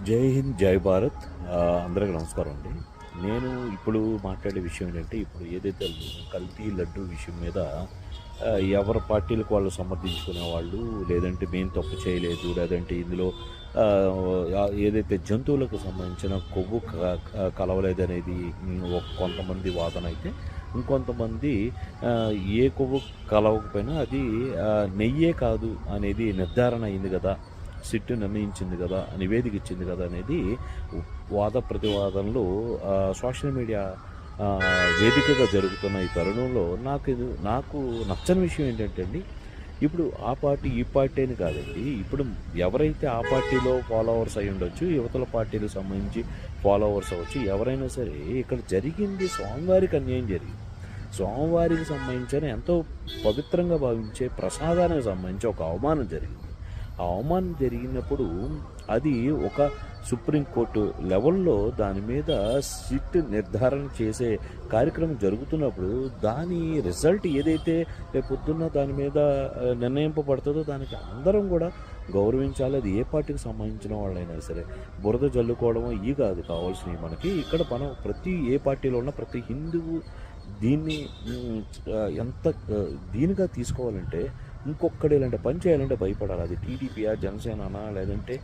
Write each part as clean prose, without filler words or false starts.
జై హింద్, జై భారత్. అందరికీ నమస్కారం అండి. నేను ఇప్పుడు మాట్లాడే విషయం ఏంటంటే, ఇప్పుడు ఏదైతే కల్తీ లడ్డు విషయం మీద ఎవరి పార్టీలకు వాళ్ళు సమర్థించుకునే వాళ్ళు, లేదంటే మేము తప్పు చేయలేదు, లేదంటే ఇందులో ఏదైతే జంతువులకు సంబంధించిన కొవ్వు కలవలేదనేది కొంతమంది వాదన అయితే, ఇంకొంతమంది ఏ కొవ్వు కలవకపోయినా అది నెయ్యే కాదు అనేది నిర్ధారణ అయింది కదా, సిట్టు నిర్ణయించింది కదా, నివేదిక ఇచ్చింది కదా అనేది వాద ప్రతివాదనలు సోషల్ మీడియా వేదికగా జరుగుతున్న ఈ తరుణంలో నాకు నచ్చని విషయం ఏంటంటే అండి, ఇప్పుడు ఆ పార్టీ ఈ పార్టీ అని కాదండి. ఇప్పుడు ఎవరైతే ఆ పార్టీలో ఫాలోవర్స్ అయి ఉండొచ్చు, యువతల పార్టీలకు సంబంధించి ఫాలోవర్స్ అవ్వచ్చు, ఎవరైనా సరే ఇక్కడ జరిగింది స్వామివారికి అన్యాయం జరిగింది. స్వామివారికి సంబంధించిన ఎంతో పవిత్రంగా భావించే ప్రసాదానికి సంబంధించి ఒక అవమానం జరిగింది. ఆ అవమానం జరిగినప్పుడు అది ఒక సుప్రీంకోర్టు లెవెల్లో దాని మీద సిట్ నిర్ధారణ చేసే కార్యక్రమం జరుగుతున్నప్పుడు దాని రిజల్ట్ ఏదైతే రేపొద్దున్న దాని మీద నిర్ణయింపబడుతుందో దానికి అందరం కూడా గౌరవించాలి. అది ఏ పార్టీకి సంబంధించిన వాళ్ళైనా సరే. బురద జల్లుకోవడం ఇవి కాదు కావాల్సినవి మనకి. ఇక్కడ మనం ఏ పార్టీలో ఉన్న ప్రతి హిందువు దీన్ని ఎంత దీనిగా తీసుకోవాలంటే, ఇంకొక్కడు ఇలాంటి పని చేయాలంటే భయపడాలి. అది టీడీపీయా, జనసేననా, లేదంటే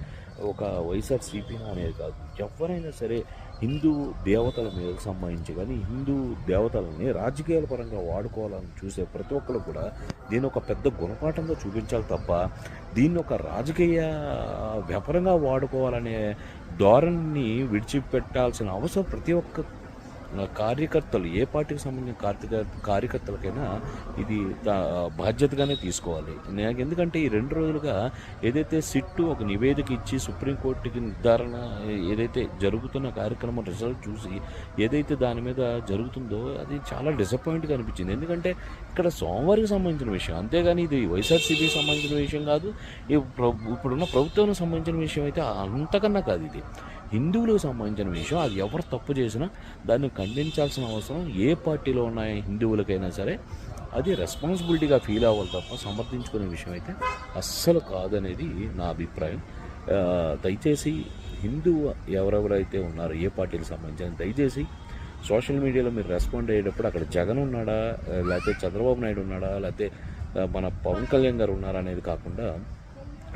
ఒక వైఎస్ఆర్సీపీనా అనేది కాదు. ఎవరైనా సరే హిందూ దేవతల మీద సంబంధించి కానీ, హిందూ దేవతలని రాజకీయాల పరంగా వాడుకోవాలని చూసే ప్రతి ఒక్కరు కూడా దీన్ని ఒక పెద్ద గుణపాఠంగా చూపించాలి తప్ప, దీన్ని ఒక రాజకీయ వ్యాపారంగా వాడుకోవాలనే ధోరణిని విడిచిపెట్టాల్సిన అవసరం ప్రతి ఒక్క కార్యకర్తలు, ఏ పార్టీకి సంబంధించిన కార్యకర్తలకైనా ఇది బాధ్యతగానే తీసుకోవాలి. నాకు ఎందుకంటే ఈ 2 రోజులుగా ఏదైతే సిట్టు ఒక నివేదిక ఇచ్చి సుప్రీంకోర్టుకి నిర్ధారణ ఏదైతే జరుగుతున్న కార్యక్రమం రిజల్ట్ చూసి ఏదైతే దాని మీద జరుగుతుందో అది చాలా డిసప్పాయింట్గా అనిపించింది. ఎందుకంటే ఇక్కడ సోమవారికి సంబంధించిన విషయం, అంతేగాని ఇది వైఎస్ఆర్సీపీకి సంబంధించిన విషయం కాదు, ఇప్పుడున్న ప్రభుత్వానికి సంబంధించిన విషయం అయితే అంతకన్నా కాదు. ఇది హిందువులకు సంబంధించిన విషయం. అది ఎవరు తప్పు చేసినా దాన్ని ఖండించాల్సిన అవసరం ఏ పార్టీలో ఉన్న హిందువులకైనా సరే అది రెస్పాన్సిబిలిటీగా ఫీల్ అవ్వాలి తప్ప సమర్థించుకునే విషయం అయితే అస్సలు కాదనేది నా అభిప్రాయం. దయచేసి హిందువు ఎవరెవరైతే ఉన్నారో ఏ పార్టీలకు సంబంధించిన, దయచేసి సోషల్ మీడియాలో మీరు రెస్పాండ్ అయ్యేటప్పుడు అక్కడ జగన్ ఉన్నాడా, లేకపోతే చంద్రబాబు నాయుడు ఉన్నాడా, లేకపోతే మన పవన్ కళ్యాణ్ గారు ఉన్నారా అనేది కాకుండా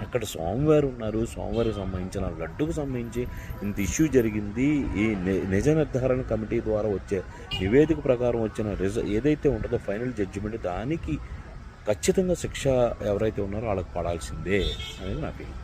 అక్కడ స్వామివారు ఉన్నారు, స్వామివారికి సంబంధించిన లడ్డుకు సంబంధించి ఇంత ఇష్యూ జరిగింది, ఈ నిజ నిర్ధారణ కమిటీ ద్వారా వచ్చే నివేదిక ప్రకారం వచ్చిన ఏదైతే ఉంటుందో ఫైనల్ జడ్జిమెంట్, దానికి ఖచ్చితంగా శిక్ష ఎవరైతే ఉన్నారో వాళ్ళకి పడాల్సిందే అనేది నా ఫీలింగ్.